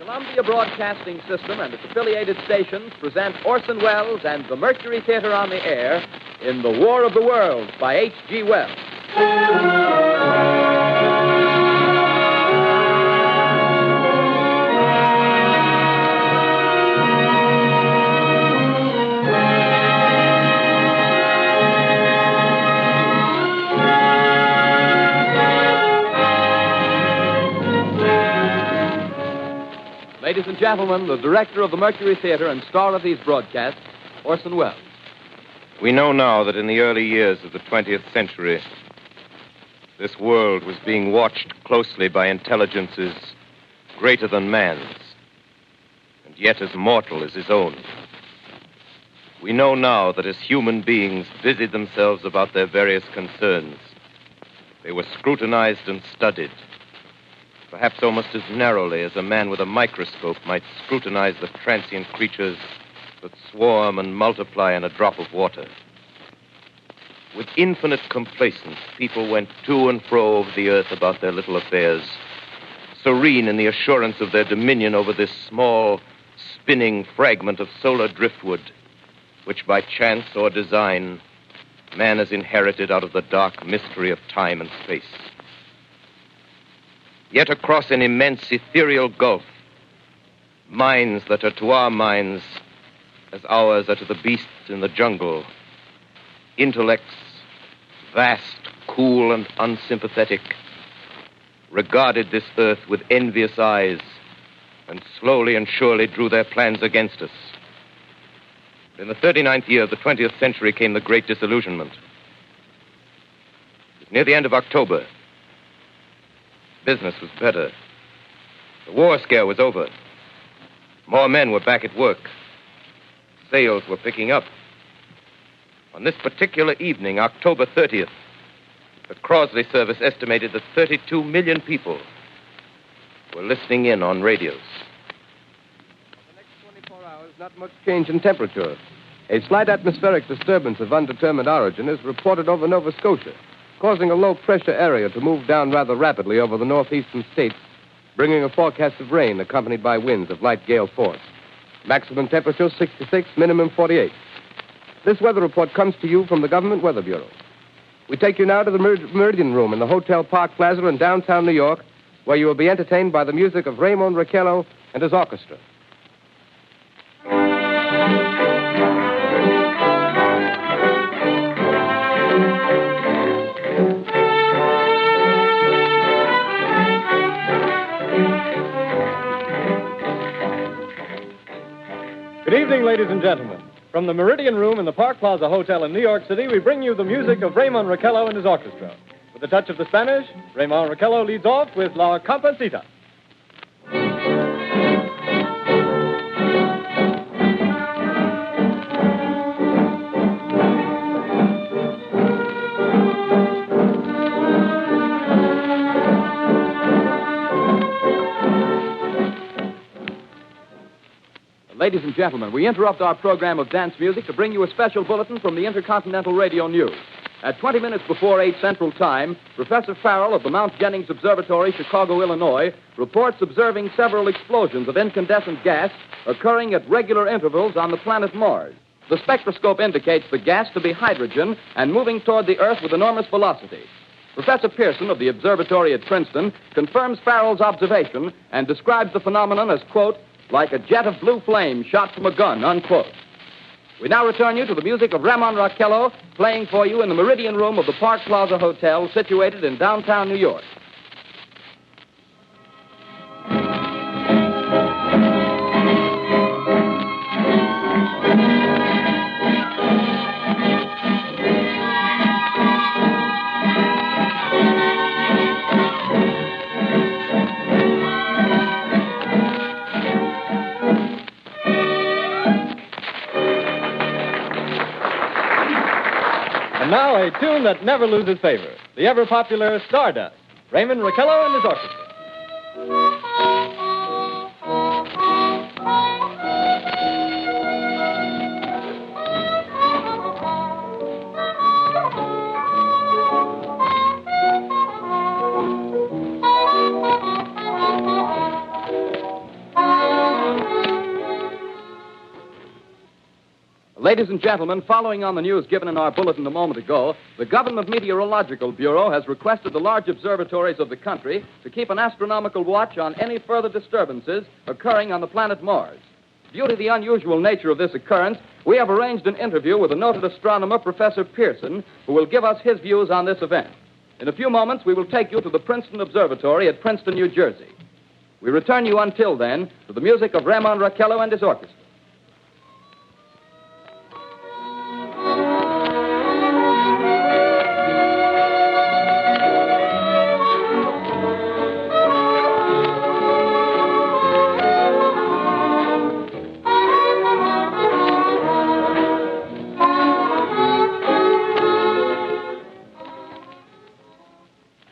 Columbia Broadcasting System and its affiliated stations present Orson Welles and the Mercury Theater on the air in The War of the Worlds by H.G. Wells. Ladies and gentlemen, the director of the Mercury Theater and star of these broadcasts, Orson Welles. We know now that in the early years of the 20th century, this world was being watched closely by intelligences greater than man's, and yet as mortal as his own. We know now that as human beings busied themselves about their various concerns, they were scrutinized and studied, perhaps almost as narrowly as a man with a microscope might scrutinize the transient creatures that swarm and multiply in a drop of water. With infinite complacence, people went to and fro over the earth about their little affairs, serene in the assurance of their dominion over this small, spinning fragment of solar driftwood, which by chance or design, man has inherited out of the dark mystery of time and space. Yet across an immense ethereal gulf, minds that are to our minds as ours are to the beasts in the jungle, intellects, vast, cool, and unsympathetic, regarded this earth with envious eyes and slowly and surely drew their plans against us. In the 39th year of the 20th century came the Great Disillusionment. It was near the end of October. Business was better. The war scare was over. More men were back at work. Sales were picking up. On this particular evening, October 30th, the Crosley service estimated that 32 million people were listening in on radios. For the next 24 hours, not much change in temperature. A slight atmospheric disturbance of undetermined origin is reported over Nova Scotia, causing a low-pressure area to move down rather rapidly over the northeastern states, bringing a forecast of rain accompanied by winds of light gale force. Maximum temperature 66, minimum 48. This weather report comes to you from the Government Weather Bureau. We take you now to the Meridian Room in the Hotel Park Plaza in downtown New York, where you will be entertained by the music of Raymond Raquello and his orchestra. Good evening, ladies and gentlemen. From the Meridian Room in the Park Plaza Hotel in New York City, we bring you the music of Raymond Raquello and his orchestra. With a touch of the Spanish, Raymond Raquello leads off with La Comparsita. Ladies and gentlemen, we interrupt our program of dance music to bring you a special bulletin from the Intercontinental Radio News. At 20 minutes before 8 Central Time, Professor Farrell of the Mount Jennings Observatory, Chicago, Illinois, reports observing several explosions of incandescent gas occurring at regular intervals on the planet Mars. The spectroscope indicates the gas to be hydrogen and moving toward the Earth with enormous velocity. Professor Pearson of the observatory at Princeton confirms Farrell's observation and describes the phenomenon as, quote, like a jet of blue flame shot from a gun, unquote. We now return you to the music of Raymond Raquello, playing for you in the Meridian Room of the Park Plaza Hotel, situated in downtown New York. Now, a tune that never loses favor, the ever-popular Stardust, Raymond Raquello and his orchestra. Ladies and gentlemen, following on the news given in our bulletin a moment ago, the Government Meteorological Bureau has requested the large observatories of the country to keep an astronomical watch on any further disturbances occurring on the planet Mars. Due to the unusual nature of this occurrence, we have arranged an interview with the noted astronomer, Professor Pearson, who will give us his views on this event. In a few moments, we will take you to the Princeton Observatory at Princeton, New Jersey. We return you until then to the music of Ramon Raquello and his orchestra.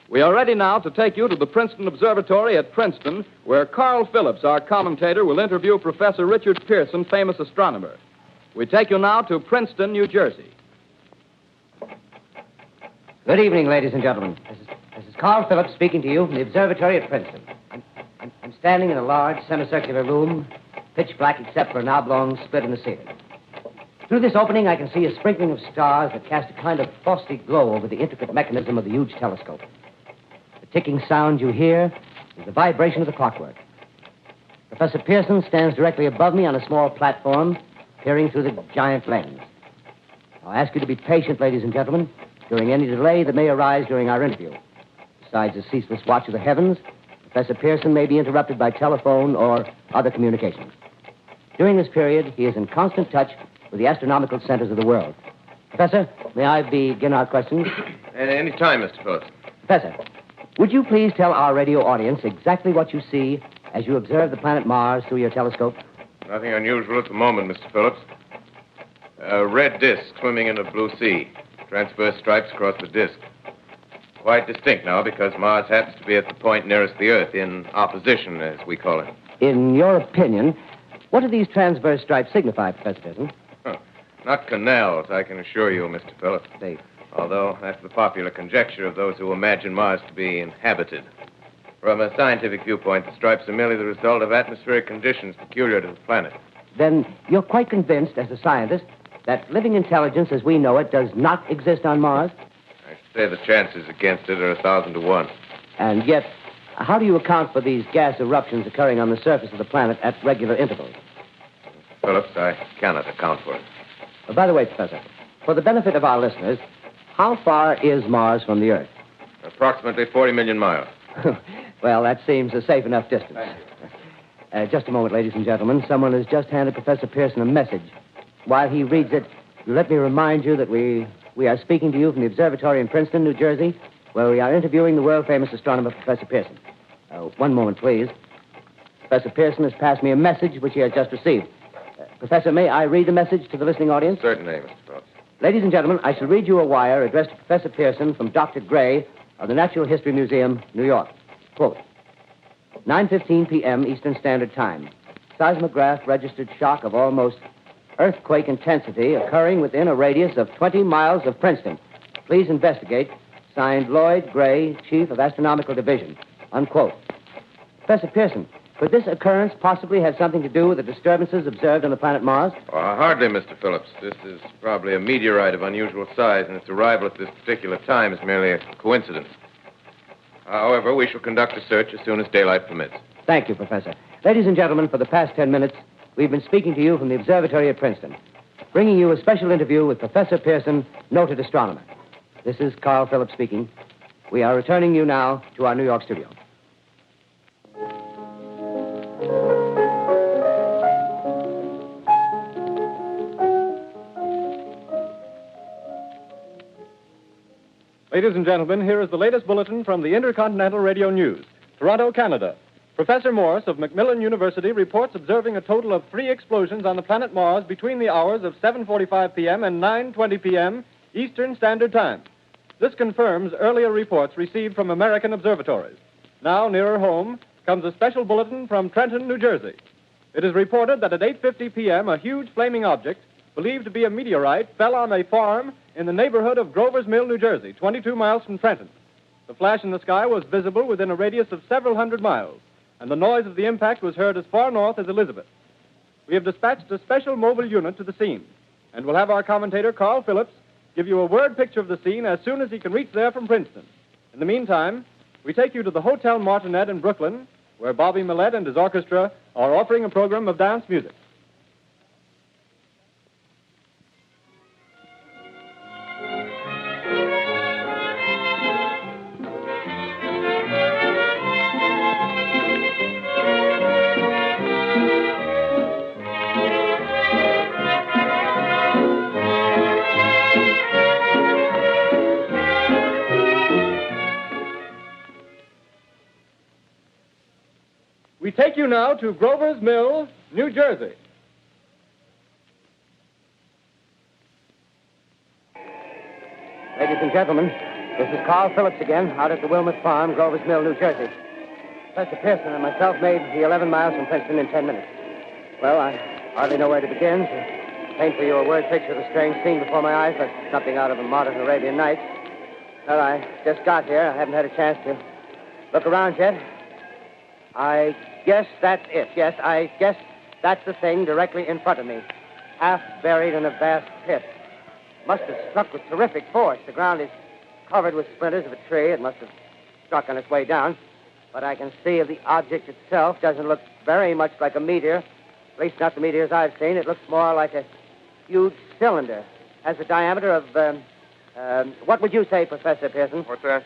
We are ready now to take you to the Princeton Observatory at Princeton, where Carl Phillips, our commentator, will interview Professor Richard Pearson, famous astronomer. We take you now to Princeton, New Jersey. Good evening, ladies and gentlemen. This is Carl Phillips speaking to you from the observatory at Princeton. I'm standing in a large semicircular room, pitch black except for an oblong split in the ceiling. Through this opening, I can see a sprinkling of stars that cast a kind of frosty glow over the intricate mechanism of the huge telescope. The ticking sound you hear is the vibration of the clockwork. Professor Pearson stands directly above me on a small platform, peering through the giant lens. I'll ask you to be patient, ladies and gentlemen, during any delay that may arise during our interview. Besides the ceaseless watch of the heavens, Professor Pearson may be interrupted by telephone or other communications. During this period, he is in constant touch with the astronomical centers of the world. Professor, may I begin our questions? Any time, Mr. Phillips. Professor, would you please tell our radio audience exactly what you see as you observe the planet Mars through your telescope? Nothing unusual at the moment, Mr. Phillips. A red disk swimming in a blue sea. Transverse stripes across the disk. Quite distinct now because Mars happens to be at the point nearest the Earth, in opposition, as we call it. In your opinion, what do these transverse stripes signify, Professor Pearson? Not canals, I can assure you, Mr. Phillips. They... Although that's the popular conjecture of those who imagine Mars to be inhabited. From a scientific viewpoint, the stripes are merely the result of atmospheric conditions peculiar to the planet. Then you're quite convinced, as a scientist, that living intelligence as we know it does not exist on Mars? I should say the chances against it are 1,000 to 1. And yet, how do you account for these gas eruptions occurring on the surface of the planet at regular intervals? Phillips, I cannot account for it. By the way, Professor, for the benefit of our listeners, how far is Mars from the Earth? Approximately 40 million miles. Well, that seems a safe enough distance. Just a moment, ladies and gentlemen. Someone has just handed Professor Pearson a message. While he reads it, let me remind you that we are speaking to you from the observatory in Princeton, New Jersey, where we are interviewing the world-famous astronomer, Professor Pearson. One moment, please. Professor Pearson has passed me a message which he has just received. Professor, may I read the message to the listening audience? Certainly, Mr. Phillips. Ladies and gentlemen, I shall read you a wire addressed to Professor Pearson from Dr. Gray of the Natural History Museum, New York. Quote, 9:15 p.m. Eastern Standard Time. Seismograph registered shock of almost earthquake intensity occurring within a radius of 20 miles of Princeton. Please investigate. Signed, Lloyd Gray, Chief of Astronomical Division. Unquote. Professor Pearson, could this occurrence possibly have something to do with the disturbances observed on the planet Mars? Hardly, Mr. Phillips. This is probably a meteorite of unusual size, and its arrival at this particular time is merely a coincidence. However, we shall conduct a search as soon as daylight permits. Thank you, Professor. Ladies and gentlemen, for the past 10 minutes, we've been speaking to you from the observatory at Princeton, bringing you a special interview with Professor Pearson, noted astronomer. This is Carl Phillips speaking. We are returning you now to our New York studio. Ladies and gentlemen, here is the latest bulletin from the Intercontinental Radio News. Toronto, Canada. Professor Morse of Macmillan University reports observing a total of 3 explosions on the planet Mars between the hours of 7:45 p.m. and 9:20 p.m. Eastern Standard Time. This confirms earlier reports received from American observatories. Now, nearer home, comes a special bulletin from Trenton, New Jersey. It is reported that at 8:50 p.m., a huge flaming object, believed to be a meteorite, fell on a farm in the neighborhood of Grover's Mill, New Jersey, 22 miles from Trenton. The flash in the sky was visible within a radius of several hundred miles, and the noise of the impact was heard as far north as Elizabeth. We have dispatched a special mobile unit to the scene. And we'll have our commentator, Carl Phillips, give you a word picture of the scene as soon as he can reach there from Princeton. In the meantime, we take you to the Hotel Martinet in Brooklyn, where Bobby Millett and his orchestra are offering a program of dance music. We take you now to Grover's Mill, New Jersey. Ladies and gentlemen, this is Carl Phillips again, out at the Wilmot Farm, Grover's Mill, New Jersey. Professor Pearson and myself made the 11 miles from Princeton in 10 minutes. Well, I hardly know where to begin. To paint for you a word picture of the strange scene before my eyes, like something out of a modern Arabian Nights. Well, I just got here. I haven't had a chance to look around yet. I guess that's it. Yes, I guess that's the thing directly in front of me. Half buried in a vast pit. Must have struck with terrific force. The ground is covered with splinters of a tree. It must have struck on its way down. But I can see the object itself doesn't look very much like a meteor. At least not the meteors I've seen. It looks more like a huge cylinder. Has a diameter of, what would you say, Professor Pearson? What's that?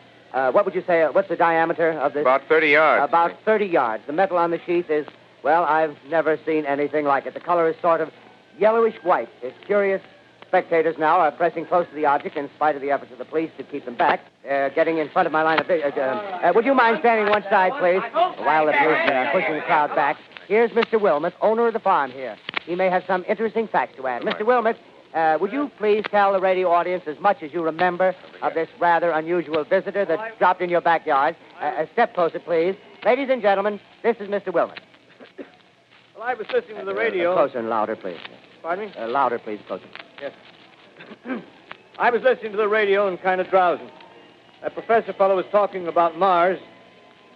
What would you say, what's the diameter of this? About 30 yards. About 30 yards. The metal on the sheath is, well, I've never seen anything like it. The color is sort of yellowish white. It's curious. Spectators now are pressing close to the object in spite of the efforts of the police to keep them back. They're getting in front of my line of vision. Would you mind standing one side, please, while the policemen are pushing the crowd back? Here's Mr. Wilmot, owner of the farm here. He may have some interesting facts to add. Mr. Wilmot, would you please tell the radio audience as much as you remember of this rather unusual visitor that dropped in your backyard? A step closer, please. Ladies and gentlemen, this is Mr. Wilmot. Well, I was listening to the radio. Closer and louder, please. Pardon me? Louder, please, closer. Yes. I was listening to the radio and kind of drowsing. That professor fellow was talking about Mars,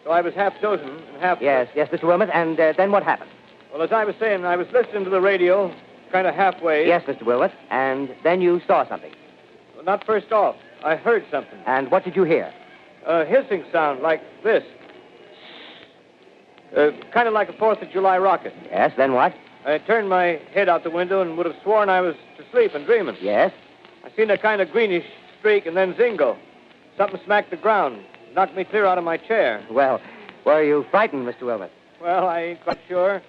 so I was half dozing and half... Yes, Mr. Wilmot, and then what happened? Well, as I was saying, I was listening to the radio, kind of halfway. Yes, Mr. Wilmot, and then you saw something. Well, not first off. I heard something. And what did you hear? A hissing sound like this. Kind of like a 4th of July rocket. Yes, then what? I turned my head out the window and would have sworn I was to sleep and dreaming. Yes? I seen a kind of greenish streak and then zingo. Something smacked the ground, knocked me clear out of my chair. Well, were you frightened, Mr. Wilmot? Well, I ain't quite sure.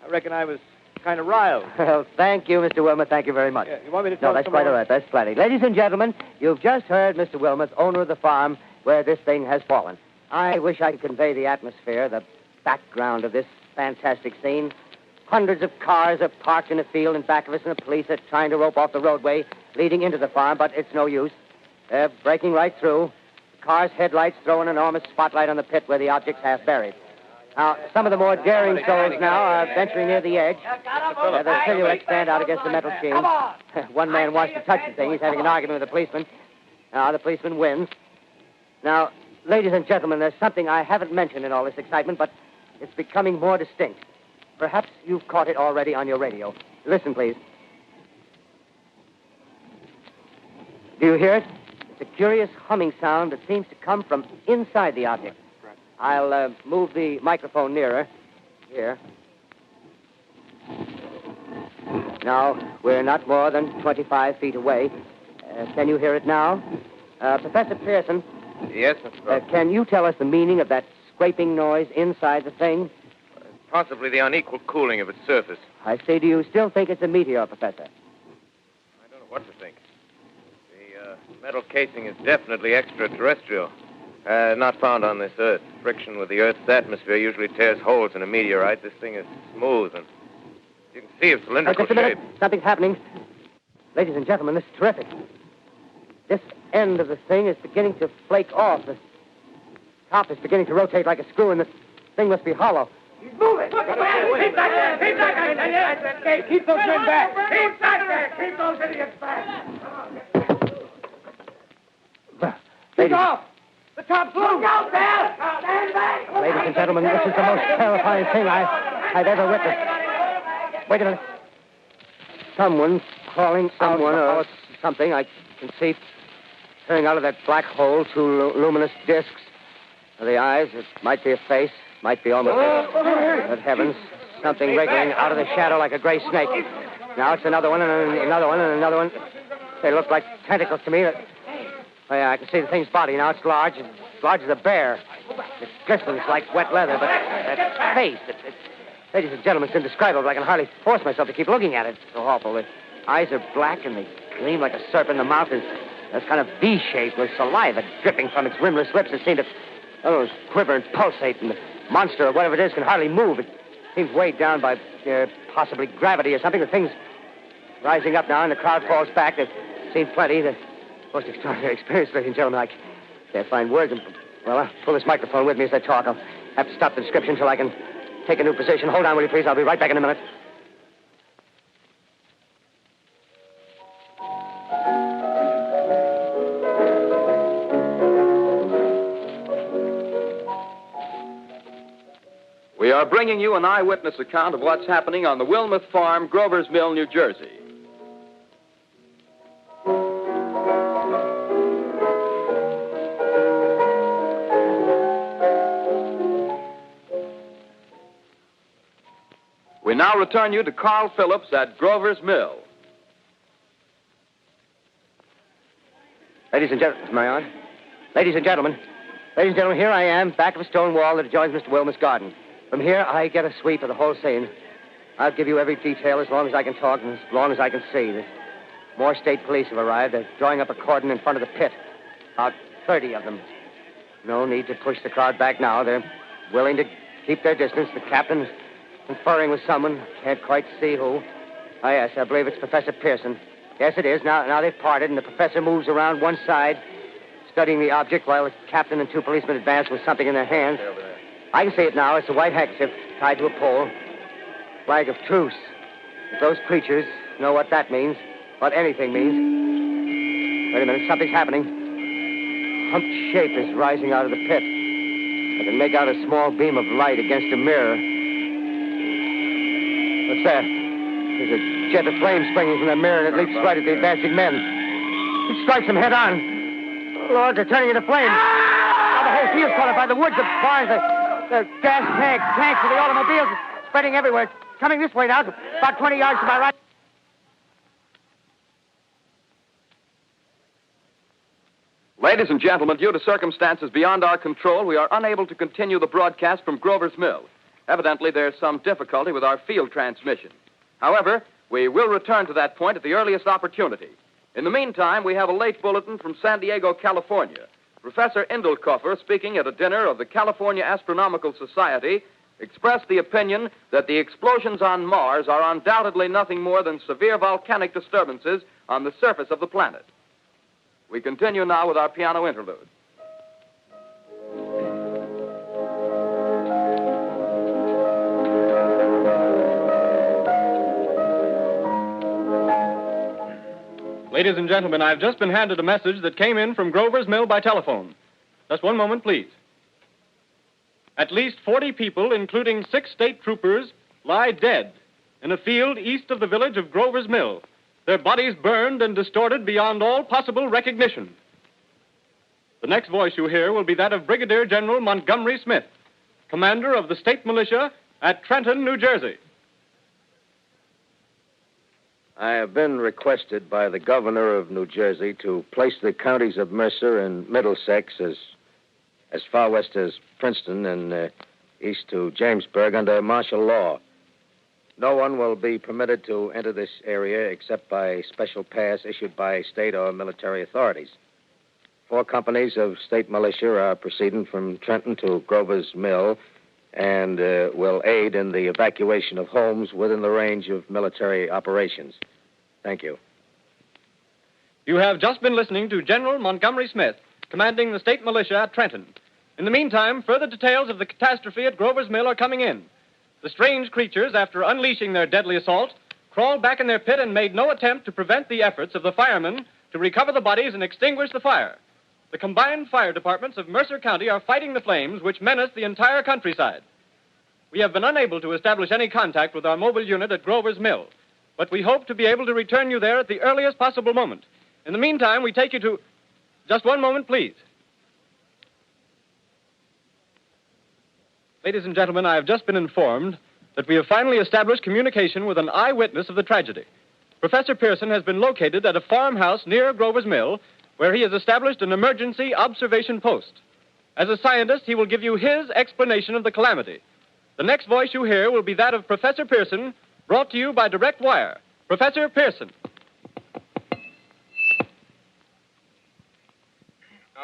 I reckon I was kind of riled. Well, thank you, Mr. Wilmot. Thank you very much. Yeah, you want me to No, talk that's some quite more? all right. That's plenty. Ladies and gentlemen, you've just heard Mr. Wilmot, owner of the farm where this thing has fallen. I wish I could convey the atmosphere, the background of this fantastic scene. Hundreds of cars are parked in a field in back of us, and the police are trying to rope off the roadway leading into the farm, but it's no use. They're breaking right through. The car's headlights throw an enormous spotlight on the pit where the object's half buried. Now, some of the more daring souls now are venturing near the edge. The silhouettes stand out against the metal sheen. One man wants to touch the thing. He's having an argument with the policeman. The policeman wins. Now, ladies and gentlemen, there's something I haven't mentioned in all this excitement, but it's becoming more distinct. Perhaps you've caught it already on your radio. Listen, please. Do you hear it? It's a curious humming sound that seems to come from inside the object. I'll move the microphone nearer. Here. Now, we're not more than 25 feet away. Can you hear it now? Professor Pearson. Yes, Mr. Brooks. Can you tell us the meaning of that scraping noise inside the thing? Possibly the unequal cooling of its surface. I say, do you still think it's a meteor, Professor? I don't know what to think. The metal casing is definitely extraterrestrial. Not found on this Earth. Friction with the Earth's atmosphere usually tears holes in a meteorite. This thing is smooth, and you can see its cylindrical Just a minute. shape. Something's happening. Ladies and gentlemen, this is terrific. This end of the thing is beginning to flake off. The top is beginning to rotate like a screw, and the thing must be hollow. He's moving. Keep back there. Keep back there. Keep those men back. Keep back there. Keep those idiots back. Keep off. The top's loose. Look out there. Stand back. Ladies and gentlemen, this is the most terrifying thing I've ever witnessed. Wait a minute. Someone's calling someone or something. I can see turning out of that black hole two luminous discs. The eyes, it might be a face, might be almost... Good heavens, something wriggling out of the shadow like a gray snake. Now it's another one, and another one, and another one. They look like tentacles to me. Oh, yeah, I can see the thing's body now. It's large as a bear. It glistens like wet leather, but that face, ladies and gentlemen, it's indescribable. I can hardly force myself to keep looking at it. It's so awful. The eyes are black, and they gleam like a serpent. The mouth is kind of V-shaped with saliva dripping from its rimless lips. It seemed to quiver and pulsate, and the monster, or whatever it is, can hardly move. It seems weighed down by possibly gravity or something. The thing's rising up now, and the crowd falls back. They've seen plenty. The most extraordinary experience, ladies and gentlemen. I can't find words. Well, I'll pull this microphone with me as I talk. I'll have to stop the description until I can take a new position. Hold on, will you, please? I'll be right back in a minute. We are bringing you an eyewitness account of what's happening on the Wilmoth Farm, Grover's Mill, New Jersey. We now return you to Carl Phillips at Grover's Mill. Ladies and gentlemen, am I on? Ladies and gentlemen, here I am, back of a stone wall that adjoins Mr. Wilmoth's garden. From here, I get a sweep of the whole scene. I'll give you every detail as long as I can talk and as long as I can see. There's more state police have arrived. They're drawing up a cordon in front of the pit. About 30 of them. No need to push the crowd back now. They're willing to keep their distance. The captain's conferring with someone. Can't quite see who. Oh, yes, I believe it's Professor Pearson. Yes, it is. Now they've parted, and the professor moves around one side, studying the object, while the captain and two policemen advance with something in their hands. I can see it now. It's a white handkerchief tied to a pole. Flag of truce. If those creatures know what that means, what anything means. Wait a minute, something's happening. Humped shape is rising out of the pit. I can make out a small beam of light against a mirror. What's that? There's a jet of flame springing from the mirror, and it leaps right at the advancing men. It strikes them head on. Oh, Lord, they're turning into flames. Now the whole field's caught up by the woods, the barns, the gas tanks of the automobiles, spreading everywhere. It's coming this way now, about 20 yards to my right. Ladies and gentlemen, due to circumstances beyond our control, we are unable to continue the broadcast from Grover's Mill. Evidently, there's some difficulty with our field transmission. However, we will return to that point at the earliest opportunity. In the meantime, we have a late bulletin from San Diego, California. Professor Indelkoffer, speaking at a dinner of the California Astronomical Society, expressed the opinion that the explosions on Mars are undoubtedly nothing more than severe volcanic disturbances on the surface of the planet. We continue now with our piano interlude. Ladies and gentlemen, I've just been handed a message that came in from Grover's Mill by telephone. Just one moment, please. At least 40 people, including 6 state troopers, lie dead in a field east of the village of Grover's Mill, their bodies burned and distorted beyond all possible recognition. The next voice you hear will be that of Brigadier General Montgomery Smith, commander of the state militia at Trenton, New Jersey. I have been requested by the governor of New Jersey to place the counties of Mercer and Middlesex as far west as Princeton and east to Jamesburg under martial law. No one will be permitted to enter this area except by special pass issued by state or military authorities. 4 companies of state militia are proceeding from Trenton to Grover's Mill and will aid in the evacuation of homes within the range of military operations. Thank you. You have just been listening to General Montgomery Smith, commanding the state militia at Trenton. In the meantime, further details of the catastrophe at Grover's Mill are coming in. The strange creatures, after unleashing their deadly assault, crawled back in their pit and made no attempt to prevent the efforts of the firemen to recover the bodies and extinguish the fire. The combined fire departments of Mercer County are fighting the flames which menace the entire countryside. We have been unable to establish any contact with our mobile unit at Grover's Mill. but we hope to be able to return you there at the earliest possible moment. In the meantime, we take you to... Just one moment, please. Ladies and gentlemen, I have just been informed that we have finally established communication with an eyewitness of the tragedy. Professor Pearson has been located at a farmhouse near Grover's Mill, where he has established an emergency observation post. As a scientist, he will give you his explanation of the calamity. The next voice you hear will be that of Professor Pearson, brought to you by direct wire. Professor Pearson.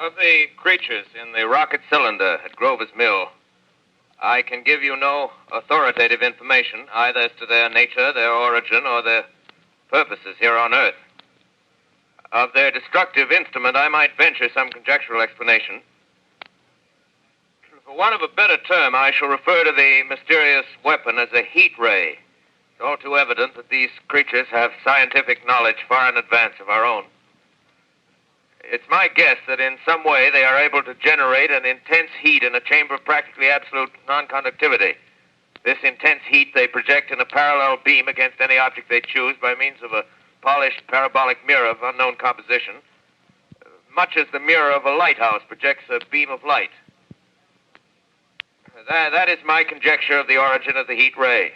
Of the creatures in the rocket cylinder at Grover's Mill, I can give you no authoritative information, either as to their nature, their origin, or their purposes here on Earth. Of their destructive instrument, I might venture some conjectural explanation. For want of a better term, I shall refer to the mysterious weapon as a heat ray. It's all too evident that these creatures have scientific knowledge far in advance of our own. It's my guess that in some way they are able to generate an intense heat in a chamber of practically absolute non-conductivity. This intense heat they project in a parallel beam against any object they choose by means of a polished parabolic mirror of unknown composition, much as the mirror of a lighthouse projects a beam of light. That is my conjecture of the origin of the heat ray.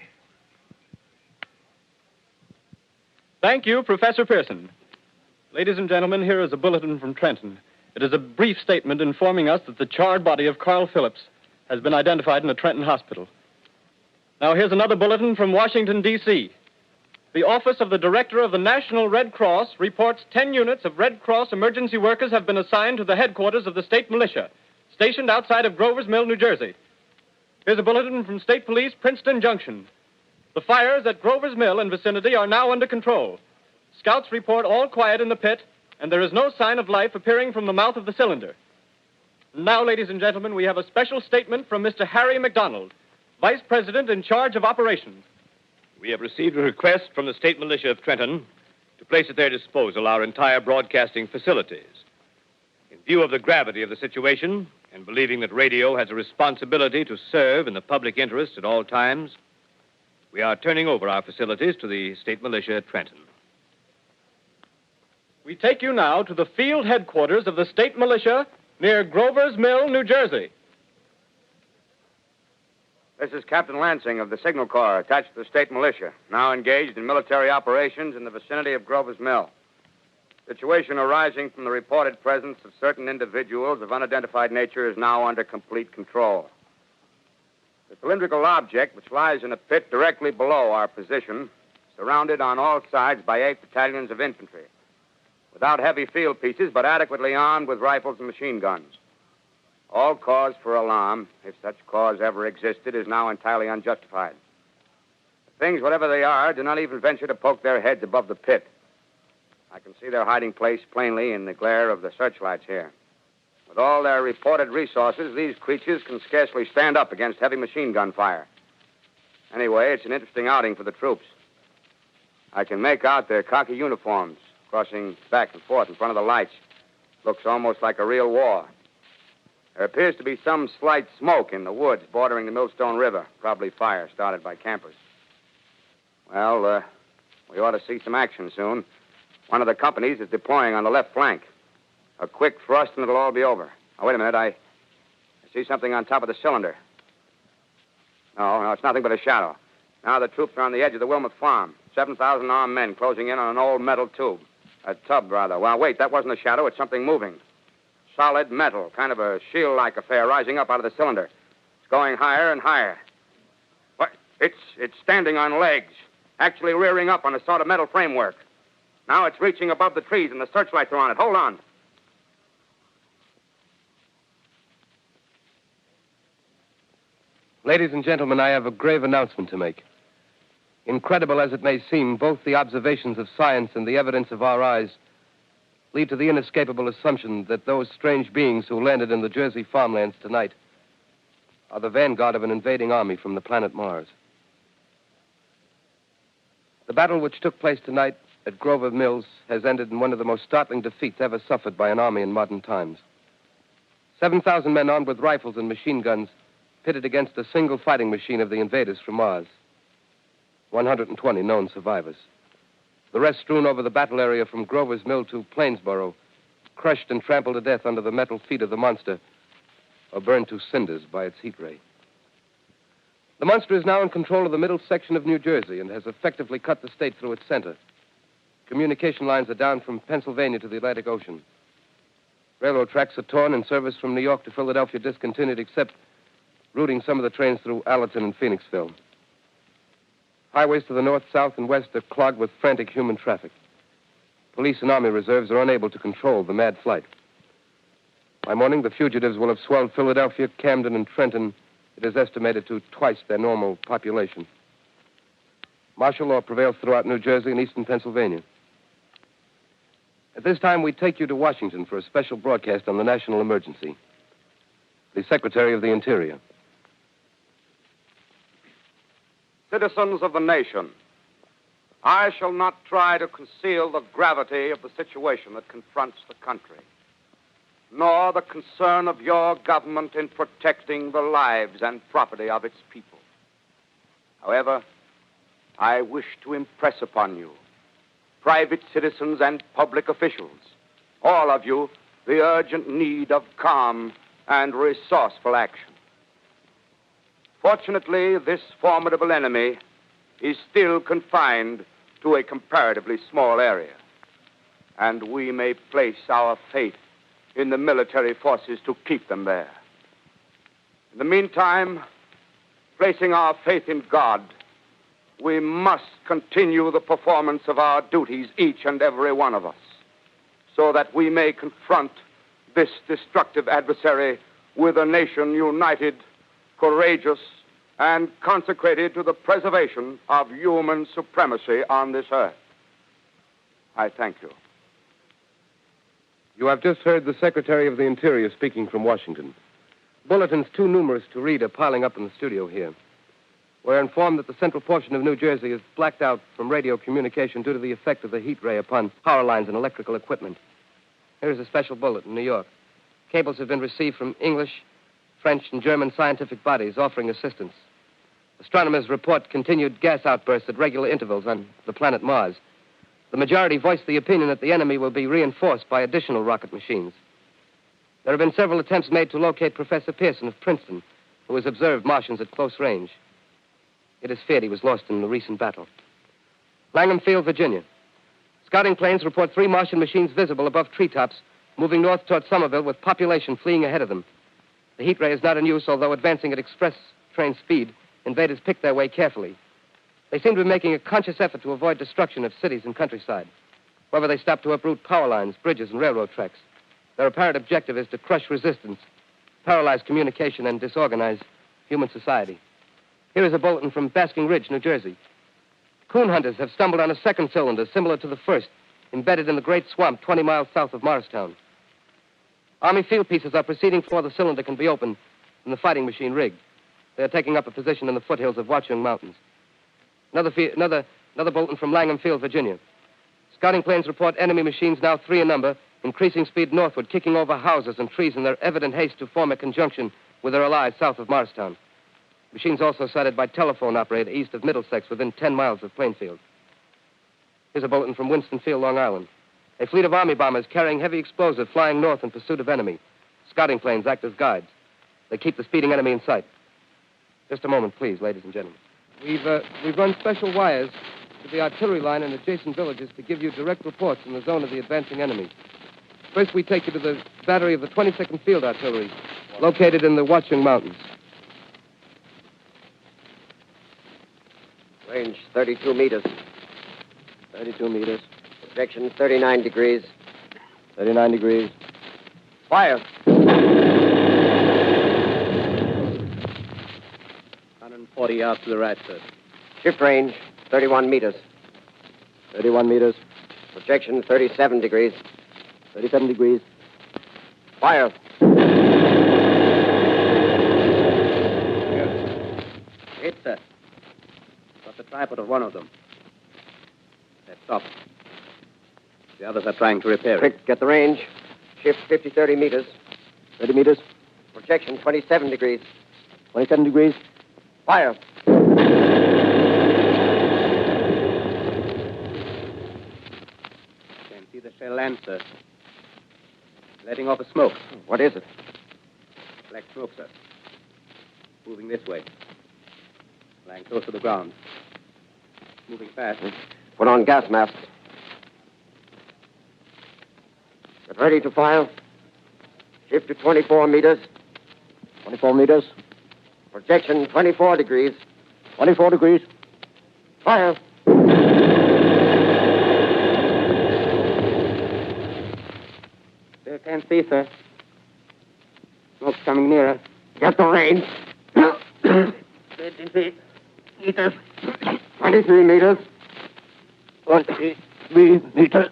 Thank you, Professor Pearson. Ladies and gentlemen, here is a bulletin from Trenton. It is a brief statement informing us that the charred body of Carl Phillips has been identified in a Trenton hospital. Now, here's another bulletin from Washington, D.C. The Office of the Director of the National Red Cross reports 10 units of Red Cross emergency workers have been assigned to the headquarters of the state militia, stationed outside of Grover's Mill, New Jersey. Here's a bulletin from State Police, Princeton Junction. The fires at Grover's Mill and vicinity are now under control. Scouts report all quiet in the pit, and there is no sign of life appearing from the mouth of the cylinder. Now, ladies and gentlemen, we have a special statement from Mr. Harry McDonald, Vice President in charge of operations. We have received a request from the State Militia of Trenton to place at their disposal our entire broadcasting facilities. In view of the gravity of the situation, and believing that radio has a responsibility to serve in the public interest at all times, we are turning over our facilities to the State Militia at Trenton. We take you now to the field headquarters of the state militia near Grover's Mill, New Jersey. This is Captain Lansing of the Signal Corps, attached to the state militia, now engaged in military operations in the vicinity of Grover's Mill. Situation arising from the reported presence of certain individuals of unidentified nature is now under complete control. The cylindrical object, which lies in a pit directly below our position, surrounded on all sides by 8 battalions of infantry, without heavy field pieces, but adequately armed with rifles and machine guns. All cause for alarm, if such cause ever existed, is now entirely unjustified. Things, whatever they are, do not even venture to poke their heads above the pit. I can see their hiding place plainly in the glare of the searchlights here. With all their reported resources, these creatures can scarcely stand up against heavy machine gun fire. Anyway, it's an interesting outing for the troops. I can make out their khaki uniforms crossing back and forth in front of the lights. Looks almost like a real war. There appears to be some slight smoke in the woods bordering the Millstone River. Probably fire started by campers. Well, we ought to see some action soon. One of the companies is deploying on the left flank. A quick thrust and it'll all be over. Now, wait a minute. I see something on top of the cylinder. No, it's nothing but a shadow. Now the troops are on the edge of the Wilmot Farm. 7,000 armed men closing in on an old metal tube. A tub, rather. Well, wait, that wasn't a shadow. It's something moving. Solid metal, kind of a shield-like affair rising up out of the cylinder. It's going higher and higher. What? It's standing on legs, actually rearing up on a sort of metal framework. Now it's reaching above the trees, and the searchlights are on it. Hold on. Ladies and gentlemen, I have a grave announcement to make. Incredible as it may seem, both the observations of science and the evidence of our eyes lead to the inescapable assumption that those strange beings who landed in the Jersey farmlands tonight are the vanguard of an invading army from the planet Mars. The battle which took place tonight at Grover Mills has ended in one of the most startling defeats ever suffered by an army in modern times. 7,000 men armed with rifles and machine guns pitted against a single fighting machine of the invaders from Mars. 120 known survivors. The rest strewn over the battle area from Grover's Mill to Plainsboro, crushed and trampled to death under the metal feet of the monster, or burned to cinders by its heat ray. The monster is now in control of the middle section of New Jersey and has effectively cut the state through its center. Communication lines are down from Pennsylvania to the Atlantic Ocean. Railroad tracks are torn and service from New York to Philadelphia discontinued, except routing some of the trains through Allerton and Phoenixville. Highways to the north, south, and west are clogged with frantic human traffic. Police and Army reserves are unable to control the mad flight. By morning, the fugitives will have swelled Philadelphia, Camden, and Trenton. It is estimated to twice their normal population. Martial law prevails throughout New Jersey and eastern Pennsylvania. At this time, we take you to Washington for a special broadcast on the national emergency. The Secretary of the Interior. Citizens of the nation, I shall not try to conceal the gravity of the situation that confronts the country, nor the concern of your government in protecting the lives and property of its people. However, I wish to impress upon you, private citizens and public officials, all of you, the urgent need of calm and resourceful action. Fortunately, this formidable enemy is still confined to a comparatively small area, and we may place our faith in the military forces to keep them there. In the meantime, placing our faith in God, we must continue the performance of our duties, each and every one of us, so that we may confront this destructive adversary with a nation united, courageous, and consecrated to the preservation of human supremacy on this earth. I thank you. You have just heard the Secretary of the Interior speaking from Washington. Bulletins too numerous to read are piling up in the studio here. We're informed that the central portion of New Jersey is blacked out from radio communication due to the effect of the heat ray upon power lines and electrical equipment. Here's a special bulletin in New York. Cables have been received from English, French, and German scientific bodies offering assistance. Astronomers report continued gas outbursts at regular intervals on the planet Mars. The majority voiced the opinion that the enemy will be reinforced by additional rocket machines. There have been several attempts made to locate Professor Pearson of Princeton, who has observed Martians at close range. It is feared he was lost in the recent battle. Langham Field, Virginia. Scouting planes report 3 Martian machines visible above treetops, moving north toward Somerville with population fleeing ahead of them. The heat ray is not in use, although advancing at express train speed, invaders pick their way carefully. They seem to be making a conscious effort to avoid destruction of cities and countryside. However, they stop to uproot power lines, bridges, and railroad tracks. Their apparent objective is to crush resistance, paralyze communication, and disorganize human society. Here is a bulletin from Basking Ridge, New Jersey. Coon hunters have stumbled on a second cylinder similar to the first, embedded in the great swamp 20 miles south of Morristown. Army field pieces are proceeding before the cylinder can be opened and the fighting machine rigged. They are taking up a position in the foothills of Watchung Mountains. Another bulletin from Langham Field, Virginia. Scouting planes report enemy machines now 3 in number, increasing speed northward, kicking over houses and trees in their evident haste to form a conjunction with their allies south of Morristown. Machines also sighted by telephone operator east of Middlesex within 10 miles of Plainfield. Here's a bulletin from Winston Field, Long Island. A fleet of Army bombers carrying heavy explosive flying north in pursuit of enemy. Scouting planes act as guides. They keep the speeding enemy in sight. Just a moment, please, ladies and gentlemen. We've run special wires to the artillery line in adjacent villages to give you direct reports in the zone of the advancing enemy. First, we take you to the battery of the 22nd Field Artillery, located in the Watchung Mountains. Range 32 meters. 32 meters. Projection 39 degrees. 39 degrees. Fire. 140 yards to the right, sir. Shift range 31 meters. 31 meters. Projection 37 degrees. 37 degrees. Fire. Hit, sir. Got the tripod of one of them. They're stopped. The others are trying to repair it. Quick, get the range. Shift 30 meters. 30 meters. Projection 27 degrees. 27 degrees. Fire. sir. Letting off a smoke. What is it? Black smoke, sir. Moving this way. Lying close to the ground. Moving fast. Put on gas masks. Get ready to fire. Shift to 24 meters. 24 meters. Projection 24 degrees. 24 degrees. Fire. Still can't see, sir. Smoke's coming nearer. Get the range. 50 feet. Meters. 23 meters. 23 meters.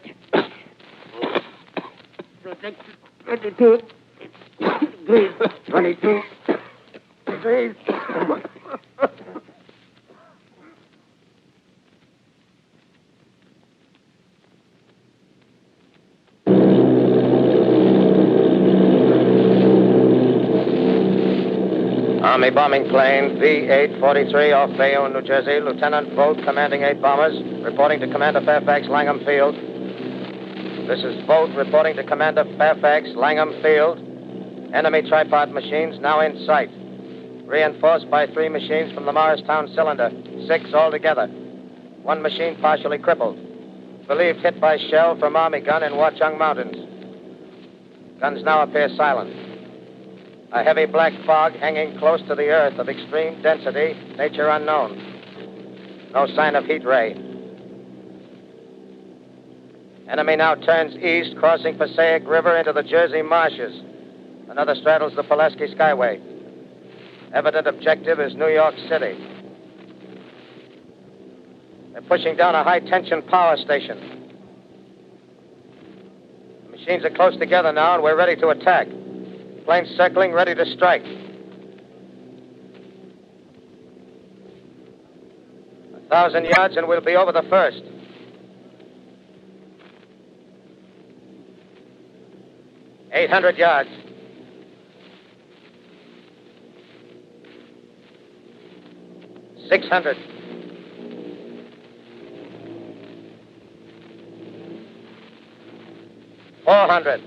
Projection 22 degrees. 22 degrees. Army bombing plane V-843 off Bayonne, New Jersey. Lieutenant Vogt, commanding 8 bombers, reporting to Commander Fairfax, Langham Field. This is Vogt reporting to Commander Fairfax, Langham Field. Enemy tripod machines now in sight. Reinforced by 3 machines from the Morristown cylinder. 6 altogether. 1 machine partially crippled. Believed hit by shell from Army gun in Watchung Mountains. Guns now appear silent. A heavy black fog hanging close to the earth of extreme density, nature unknown. No sign of heat ray. Enemy now turns east, crossing Passaic River into the Jersey marshes. Another straddles the Pulaski Skyway. Evident objective is New York City. They're pushing down a high-tension power station. The machines are close together now, and we're ready to attack. Planes circling, ready to strike. 1,000 yards, and we'll be over the first. $800 yards. $600. $400.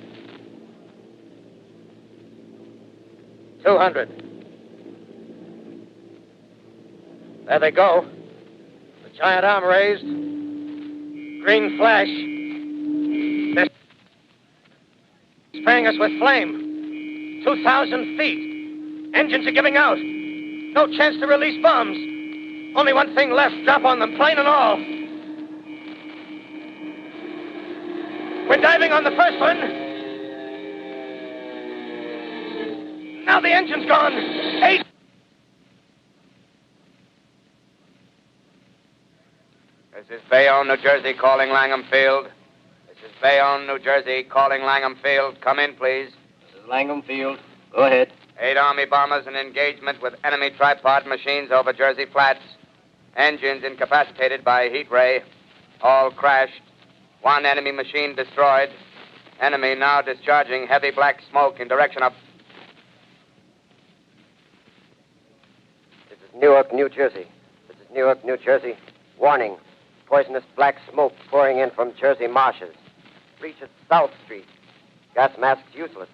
$200. There they go. The giant arm raised. Green flash. They're spraying us with flame. 2,000 feet. Engines are giving out. No chance to release bombs. Only one thing left. Drop on them, plane and all. We're diving on the first one. Now the engine's gone. 8. This is Bayonne, New Jersey, calling Langham Field. This is Bayonne, New Jersey, calling Langham Field. Come in, please. This is Langham Field. Go ahead. 8 Army bombers in engagement with enemy tripod machines over Jersey Flats. Engines incapacitated by heat ray. All crashed. 1 enemy machine destroyed. Enemy now discharging heavy black smoke in direction of... This is Newark, New Jersey. This is Newark, New Jersey. Warning. Poisonous black smoke pouring in from Jersey marshes. Reach at South Street. Gas masks useless.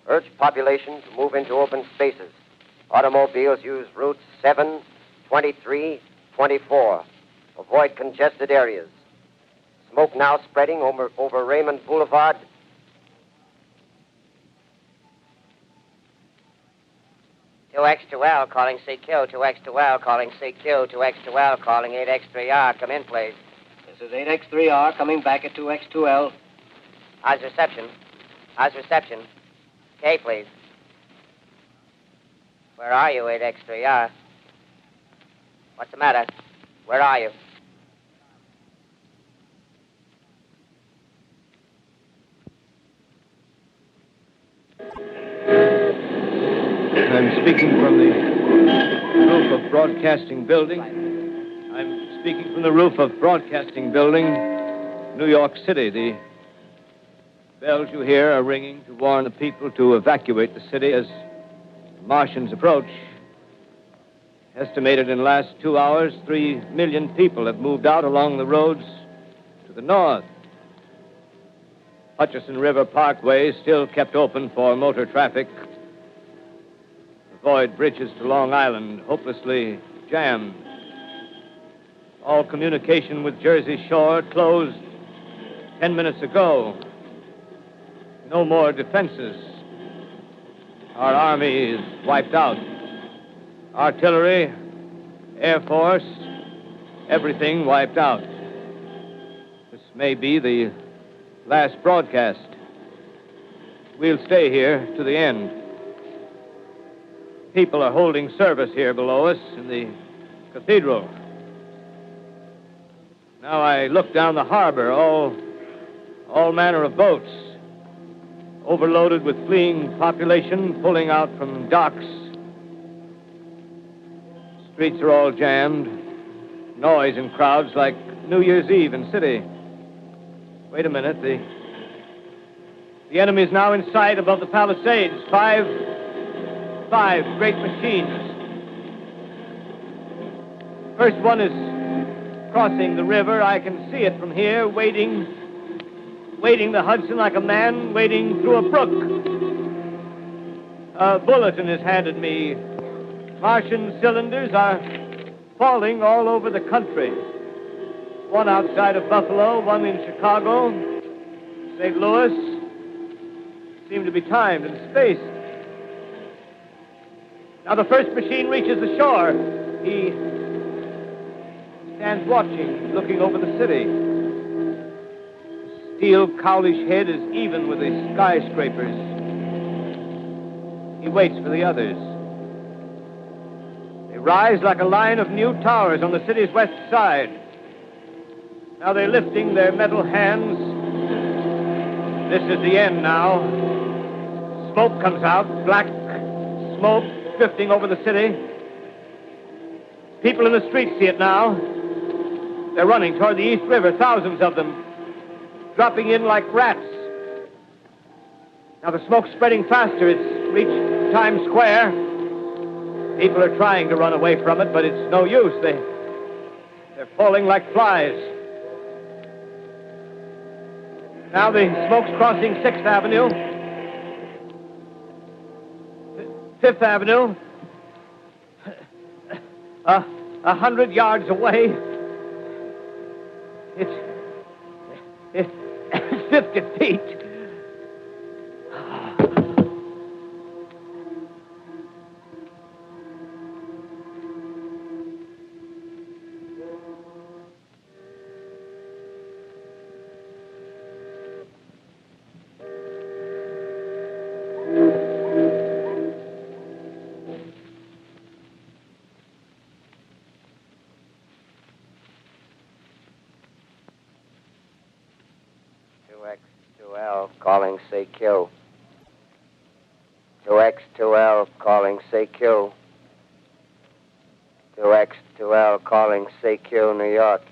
Urge population to move into open spaces. Automobiles use routes 7, 23, 24. Avoid congested areas. Smoke now spreading over Raymond Boulevard. X2L calling CQ, 2X2L calling CQ, 2X2L calling 8X3R. Come in, please. This is 8X3R coming back at 2X2L. How's reception? How's reception? K, please. Where are you, 8X3R? What's the matter? Where are you? I'm speaking from the roof of Broadcasting Building. I'm speaking from the roof of Broadcasting Building, New York City. The bells you hear are ringing to warn the people to evacuate the city as Martians approach. Estimated in the last 2 hours, 3 million people have moved out along the roads to the north. Hutchison River Parkway is still kept open for motor traffic. The void bridges to Long Island hopelessly jammed. All communication with Jersey Shore closed 10 minutes ago. No more defenses. Our army is wiped out. Artillery, Air Force, everything wiped out. This may be the last broadcast. We'll stay here to the end. People are holding service here below us in the cathedral. Now I look down the harbor, all manner of boats, overloaded with fleeing population pulling out from docks. Streets are all jammed. Noise in crowds like New Year's Eve in city. Wait a minute. The enemy is now in sight above the Palisades. Five great machines. First one is crossing the river. I can see it from here, wading the Hudson like a man wading through a brook. A bulletin is handed me. Martian cylinders are falling all over the country. One outside of Buffalo, one in Chicago, St. Louis. Seem to be timed and spaced. Now the first machine reaches the shore. He stands watching, looking over the city. The steel cowlish head is even with the skyscrapers. He waits for the others. They rise like a line of new towers on the city's west side. Now they're lifting their metal hands. This is the end now. Smoke comes out, black smoke drifting over the city. People in the streets see it now. They're running toward the East River, thousands of them, dropping in like rats. Now the smoke's spreading faster. It's reached Times Square. People are trying to run away from it, but it's no use. They're falling like flies. Now the smoke's crossing 6th Avenue, 5th Avenue, 100 yards away. It's 50 feet. Calling CQ. 2X2L calling CQ. 2X2L calling CQ, New York.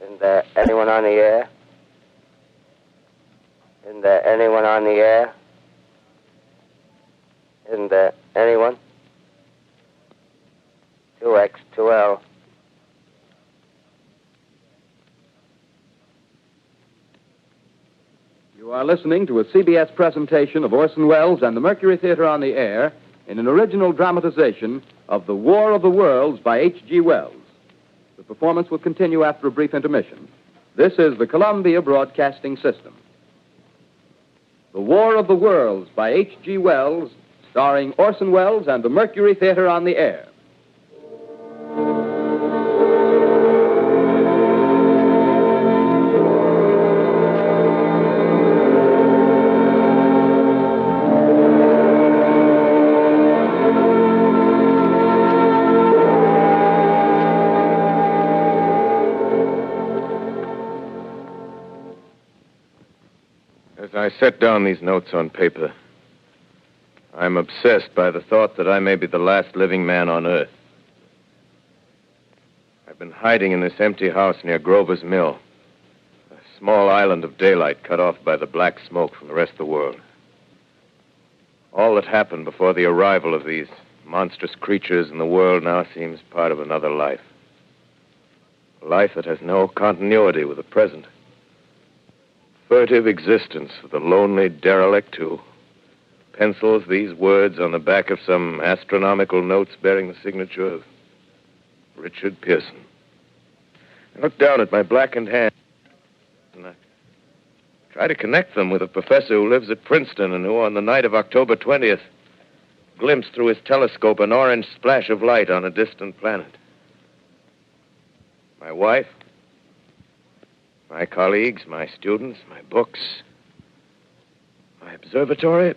Isn't there anyone on the air? Isn't there anyone on the air? Isn't there anyone? 2X2L. You are listening to a CBS presentation of Orson Welles and the Mercury Theater on the Air in an original dramatization of The War of the Worlds by H.G. Wells. The performance will continue after a brief intermission. This is the Columbia Broadcasting System. The War of the Worlds by H.G. Wells, starring Orson Welles and the Mercury Theater on the Air. I set down these notes on paper. I'm obsessed by the thought that I may be the last living man on Earth. I've been hiding in this empty house near Grover's Mill, a small island of daylight cut off by the black smoke from the rest of the world. All that happened before the arrival of these monstrous creatures in the world now seems part of another life. A life that has no continuity with the present. furtive existence of the lonely derelict who pencils these words on the back of some astronomical notes bearing the signature of Richard Pearson. I look down at my blackened hand, and I try to connect them with a professor who lives at Princeton and who, on the night of October 20th, glimpsed through his telescope an orange splash of light on a distant planet. My wife, my colleagues, my students, my books, my observatory,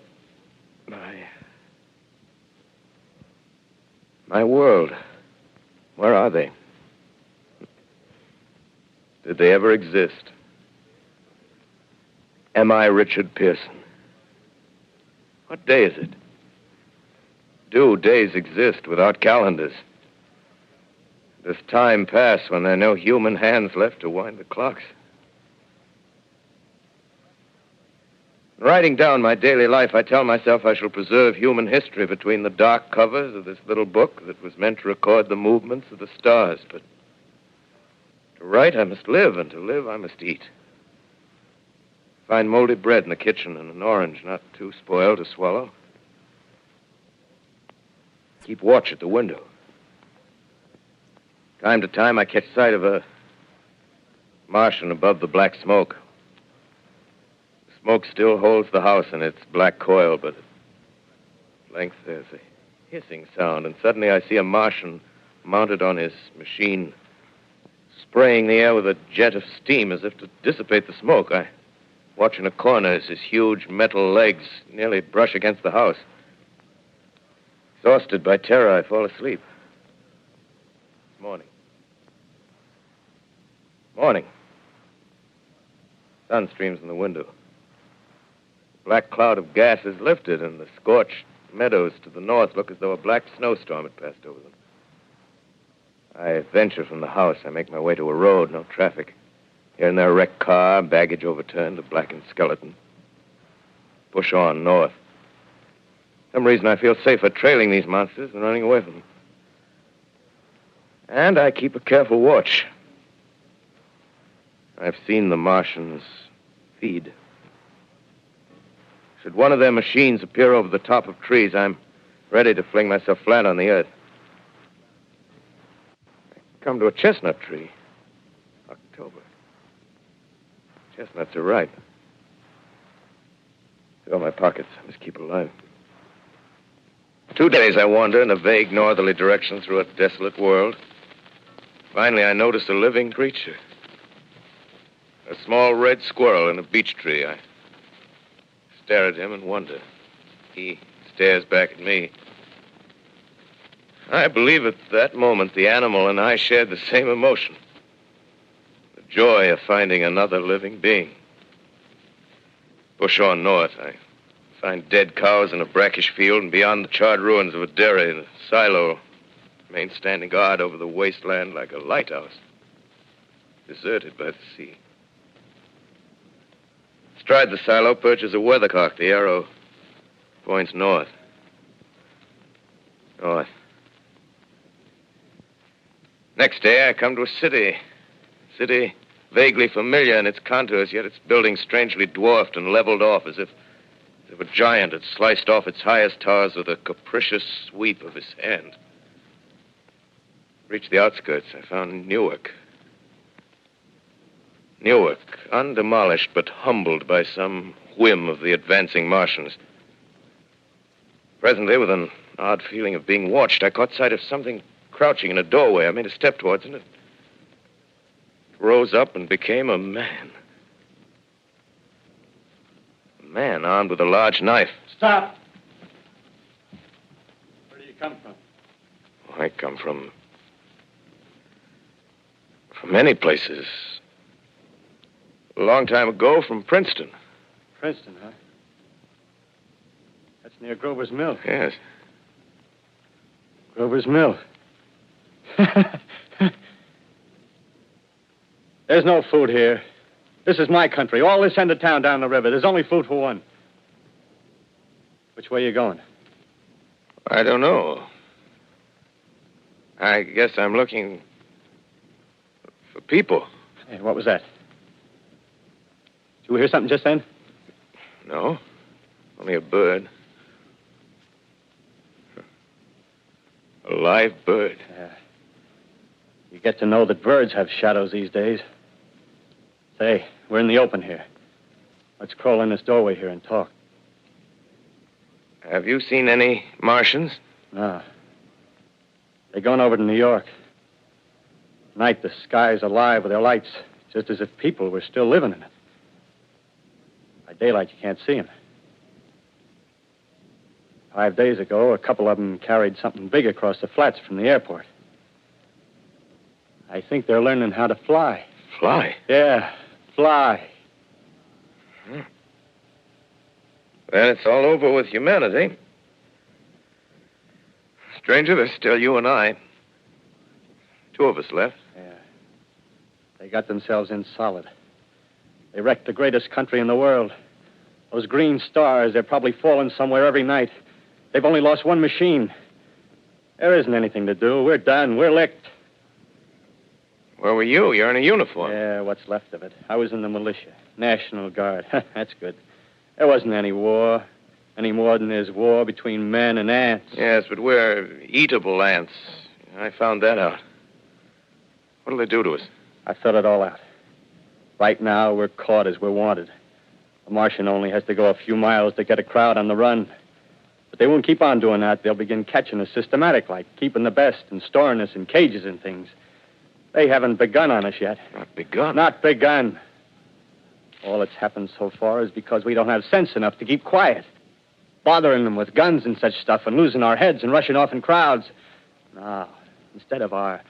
my world. Where are they? Did they ever exist? Am I Richard Pearson? What day is it? Do days exist without calendars? Does time pass when there are no human hands left to wind the clocks? In writing down my daily life, I tell myself I shall preserve human history between the dark covers of this little book that was meant to record the movements of the stars. But to write, I must live, and to live, I must eat. Find moldy bread in the kitchen and an orange not too spoiled to swallow. Keep watch at the window. Time to time, I catch sight of a Martian above the black smoke. The smoke still holds the house in its black coil, but at length there's a hissing sound, and suddenly I see a Martian mounted on his machine, spraying the air with a jet of steam as if to dissipate the smoke. I watch in a corner as his huge metal legs nearly brush against the house. Exhausted by terror, I fall asleep. It's morning. Morning. Sun streams in the window. The black cloud of gas is lifted, and the scorched meadows to the north look as though a black snowstorm had passed over them. I venture from the house. I make my way to a road, no traffic. Here and there, a wrecked car, baggage overturned, a blackened skeleton. Push on north. For some reason, I feel safer trailing these monsters than running away from them. And I keep a careful watch. I've seen the Martians feed. Should one of their machines appear over the top of trees, I'm ready to fling myself flat on the earth. I come to a chestnut tree. October. Chestnuts are ripe. Fill my pockets. I must keep alive. 2 days I wander in a vague northerly direction through a desolate world. Finally, I notice a living creature. A small red squirrel in a beech tree. I stare at him and wonder. He stares back at me. I believe at that moment the animal and I shared the same emotion. The joy of finding another living being. Push on north. I find dead cows in a brackish field, and beyond the charred ruins of a dairy and a silo remain standing guard over the wasteland like a lighthouse, deserted by the sea. Astride the silo perches a weathercock. The arrow points north. North. Next day, I come to a city. City vaguely familiar in its contours, yet its buildings strangely dwarfed and leveled off as if a giant had sliced off its highest towers with a capricious sweep of his hand. Reached the outskirts. I found Newark. Newark, undemolished but humbled by some whim of the advancing Martians. Presently, with an odd feeling of being watched, I caught sight of something crouching in a doorway. I made a step towards it, and it rose up and became a man. A man armed with a large knife. Stop! Where do you come from? I come from many places. A long time ago, from Princeton. Princeton, huh? That's near Grover's Mill. Yes. Grover's Mill. There's no food here. This is my country. All this end of town down the river. There's only food for one. Which way are you going? I don't know. I guess I'm looking for people. Hey, what was that? you hear something just then? No. Only a bird. A live bird. Yeah. You get to know that birds have shadows these days. Say, we're in the open here. Let's crawl in this doorway here and talk. Have you seen any Martians? No. They're going over to New York. Tonight, the sky's alive with their lights, just as if people were still living in it. By daylight, you can't see them. 5 days ago, a couple of them carried something big across the flats from the airport. I think they're learning how to fly. Fly? Yeah, fly. Then it's all over with humanity. Stranger, there's still you and I. 2 of us left. Yeah. They got themselves in solid. They wrecked the greatest country in the world. Those green stars, they're probably falling somewhere every night. They've only lost 1 machine. There isn't anything to do. We're done. We're licked. Where were you? You're in a uniform. Yeah, what's left of it. I was in the militia. National Guard. That's good. There wasn't any war. Any more than there's war between men and ants. Yes, but we're eatable ants. I found that out. What'll they do to us? I thought it all out. Right now, we're caught as we're wanted. A Martian only has to go a few miles to get a crowd on the run. But they won't keep on doing that. They'll begin catching us systematic, like keeping the best and storing us in cages and things. They haven't begun on us yet. Not begun? Not begun. All that's happened so far is because we don't have sense enough to keep quiet. Bothering them with guns and such stuff and losing our heads and rushing off in crowds. No, instead of our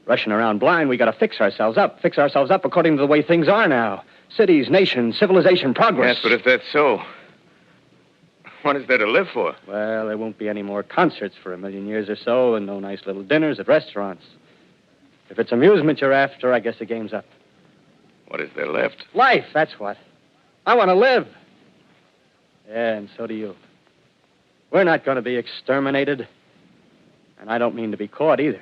rushing around blind, we got to fix ourselves up according to the way things are now. Cities, nations, civilization, progress. Yes, but if that's so, what is there to live for? Well, there won't be any more concerts for 1,000,000 years or so, and no nice little dinners at restaurants. If it's amusement you're after, I guess the game's up. What is there left? Life, that's what. I want to live. Yeah, and so do you. We're not going to be exterminated. And I don't mean to be caught either.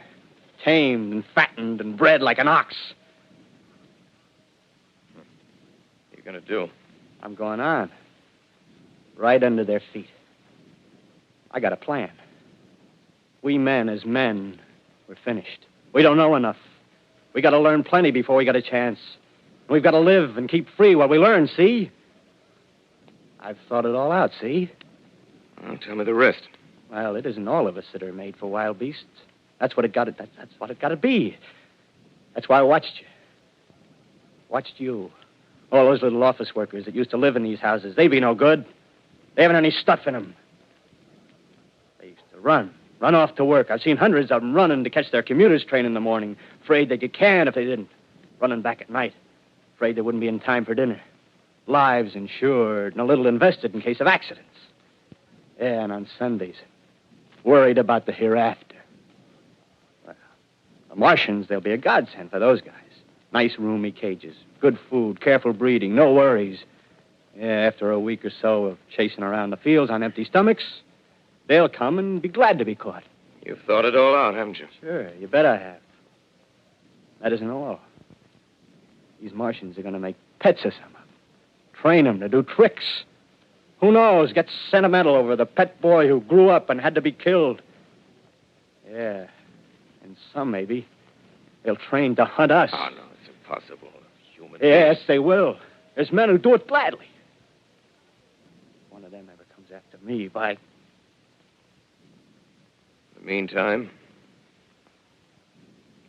Tamed and fattened and bred like an ox. What are you going to do? I'm going on. Right under their feet. I got a plan. We men, as men, we're finished. We don't know enough. We got to learn plenty before we get a chance. We've got to live and keep free while we learn, see? I've thought it all out, see? Well, tell me the rest. Well, it isn't all of us that are made for wild beasts. That's what it got to be. That's why I watched you. Watched you. All those little office workers that used to live in these houses. They be no good. They haven't any stuff in them. They used to run off to work. I've seen hundreds of them running to catch their commuter's train in the morning, afraid they'd get canned if they didn't. Running back at night, afraid they wouldn't be in time for dinner. Lives insured and a little invested in case of accidents. Yeah, and on Sundays, worried about the hereafter. Well, the Martians, they'll be a godsend for those guys. Nice, roomy cages, good food, careful breeding, no worries. Yeah, after a week or so of chasing around the fields on empty stomachs, they'll come and be glad to be caught. You've thought it all out, haven't you? Sure, you bet I have. That isn't all. These Martians are going to make pets of some of them. Train them to do tricks. Who knows, get sentimental over the pet boy who grew up and had to be killed. Yeah, and some maybe, they'll train to hunt us. Oh, no, it's impossible. Human Yes, beings. they will. There's men who do it gladly. If one of them ever comes after me, by... In the meantime,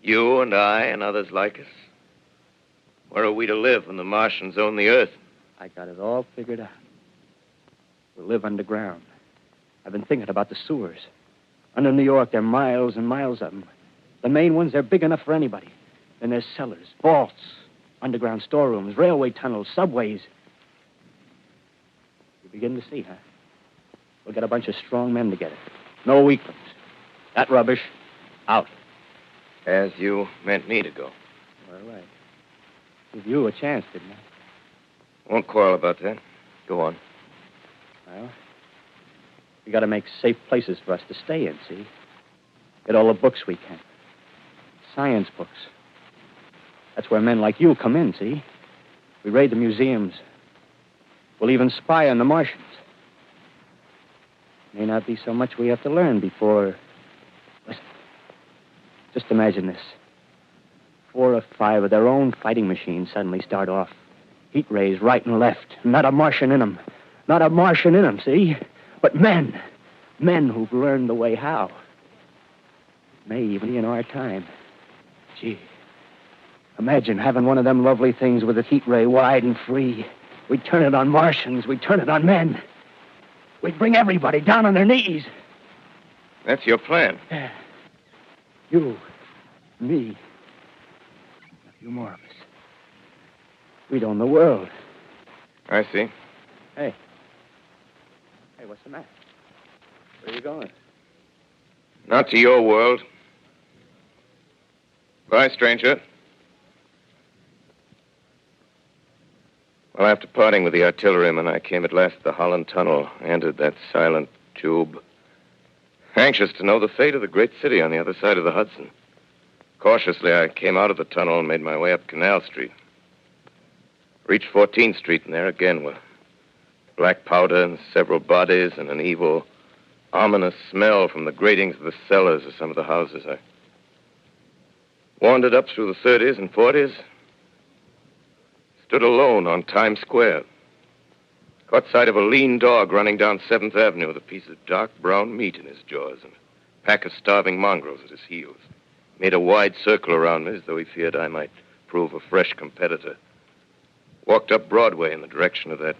you and I and others like us, where are we to live when the Martians own the Earth? I got it all figured out. We'll live underground. I've been thinking about the sewers. Under New York, there are miles and miles of them. The main ones, they're big enough for anybody. Then there's cellars, vaults, underground storerooms, railway tunnels, subways. You begin to see, huh? We'll get a bunch of strong men together. No weaklings. That rubbish, out. As you meant me to go. All right. Give you a chance, didn't I? Won't quarrel about that. Go on. Well, we got to make safe places for us to stay in, see? Get all the books we can. Science books. That's where men like you come in, see? We raid the museums, We'll even spy on the Martians. May not be so much we have to learn before... Listen. Just imagine this. 4 or 5 of their own fighting machines suddenly start off. Heat rays right and left. Not a Martian in them. Not a Martian in them, see? But men. Men who've learned the way how. May even be in our time. Gee. Imagine having one of them lovely things with its heat ray wide and free. We'd turn it on Martians. We'd turn it on men. We'd bring everybody down on their knees. That's your plan. Yeah. You, me, a few more of us. We'd own the world. I see. Hey. Hey, what's the matter? Where are you going? Not to your world. Bye, stranger. Well, after parting with the artilleryman, I came at last to the Holland Tunnel, entered that silent tube, anxious to know the fate of the great city on the other side of the Hudson. Cautiously, I came out of the tunnel and made my way up Canal Street. Reached 14th Street, and there again were black powder and several bodies and an evil, ominous smell from the gratings of the cellars of some of the houses. I wandered up through the 30s and 40s, stood alone on Times Square, caught sight of a lean dog running down 7th Avenue with a piece of dark brown meat in his jaws and a pack of starving mongrels at his heels. Made a wide circle around me as though he feared I might prove a fresh competitor. Walked up Broadway in the direction of that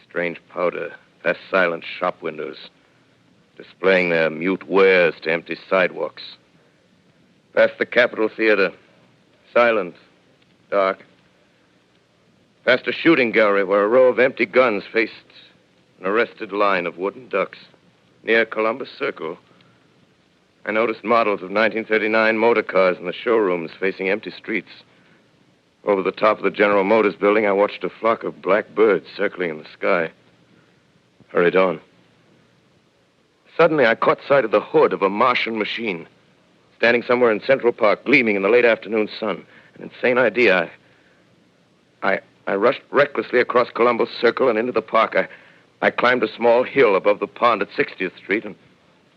strange powder, past silent shop windows, displaying their mute wares to empty sidewalks. Past the Capitol Theater, silent, dark. Past a shooting gallery where a row of empty guns faced an arrested line of wooden ducks. Near Columbus Circle, I noticed models of 1939 motor cars in the showrooms facing empty streets. Over the top of the General Motors building, I watched a flock of black birds circling in the sky. Hurried on. Suddenly, I caught sight of the hood of a Martian machine, standing somewhere in Central Park, gleaming in the late afternoon sun. An insane idea. I rushed recklessly across Columbus Circle and into the park. I climbed a small hill above the pond at 60th Street, and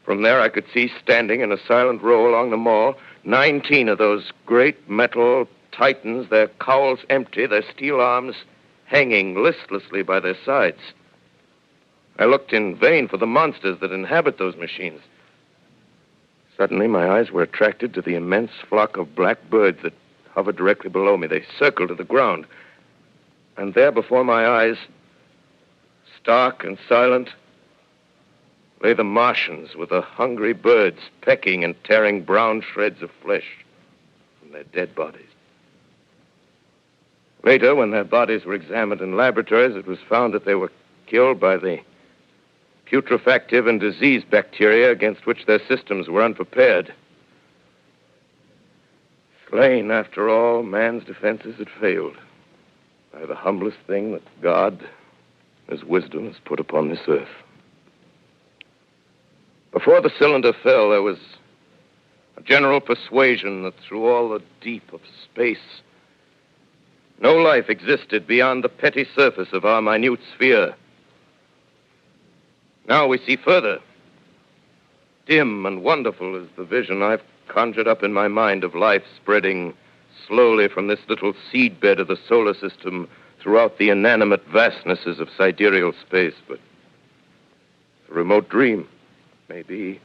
from there I could see standing in a silent row along the mall 19 of those great metal titans, their cowls empty, their steel arms hanging listlessly by their sides. I looked in vain for the monsters that inhabit those machines. Suddenly, my eyes were attracted to the immense flock of black birds that hovered directly below me. They circled to the ground. And there before my eyes, stark and silent, lay the Martians with the hungry birds pecking and tearing brown shreds of flesh from their dead bodies. Later, when their bodies were examined in laboratories, it was found that they were killed by the putrefactive and disease bacteria against which their systems were unprepared. Slain, after all, man's defenses had failed by the humblest thing that God, His wisdom, has put upon this earth. Before the cylinder fell, there was a general persuasion that through all the deep of space, no life existed beyond the petty surface of our minute sphere. Now we see further. Dim and wonderful is the vision I've conjured up in my mind of life spreading slowly from this little seedbed of the solar system throughout the inanimate vastnesses of sidereal space. But it's a remote dream. Maybe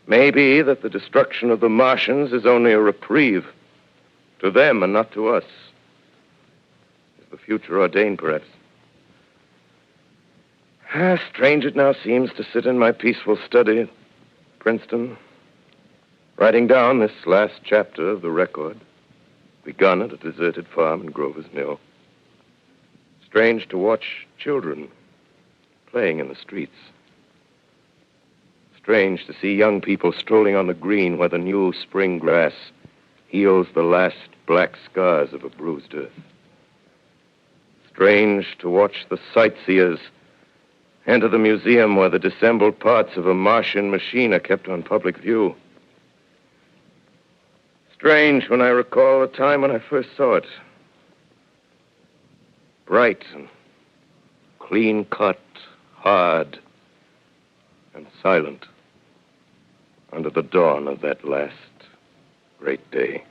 that the destruction of the Martians is only a reprieve to them and not to us. Is the future ordained, perhaps? Strange it now seems to sit in my peaceful study at Princeton, writing down this last chapter of the record, begun at a deserted farm in Grover's Mill. Strange to watch children playing in the streets. Strange to see young people strolling on the green where the new spring grass heals the last black scars of a bruised earth. Strange to watch the sightseers enter the museum where the dissembled parts of a Martian machine are kept on public view. Strange when I recall the time when I first saw it. bright and clean-cut, hard, and silent under the dawn of that last great day.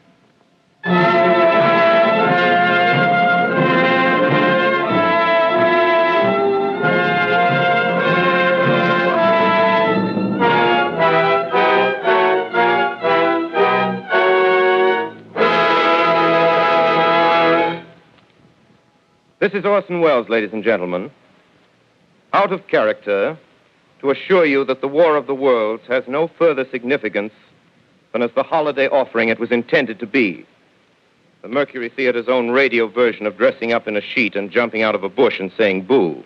This is Orson Welles, ladies and gentlemen, out of character, to assure you that the War of the Worlds has no further significance than as the holiday offering it was intended to be. The Mercury Theater's own radio version of dressing up in a sheet and jumping out of a bush and saying boo.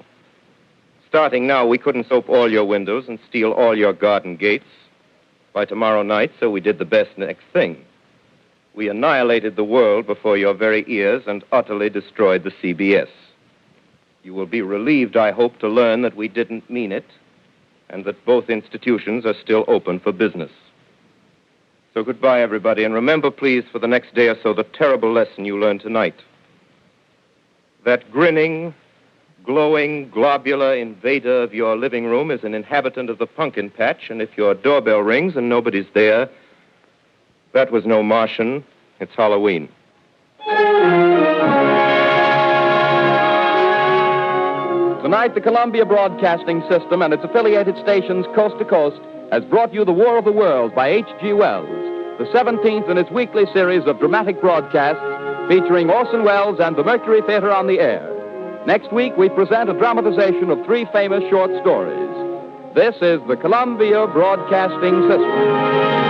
Starting now, we couldn't soap all your windows and steal all your garden gates by tomorrow night, so we did the best next thing. We annihilated the world before your very ears and utterly destroyed the CBS. You will be relieved, I hope, to learn that we didn't mean it and that both institutions are still open for business. So goodbye, everybody, and remember, please, for the next day or so, the terrible lesson you learned tonight. That grinning, glowing, globular invader of your living room is an inhabitant of the pumpkin patch, and if your doorbell rings and nobody's there, that was no Martian. It's Halloween. Tonight, the Columbia Broadcasting System and its affiliated stations coast to coast has brought you The War of the Worlds by H.G. Wells, the 17th in its weekly series of dramatic broadcasts featuring Orson Welles and the Mercury Theater on the air. Next week, we present a dramatization of 3 famous short stories. This is the Columbia Broadcasting System.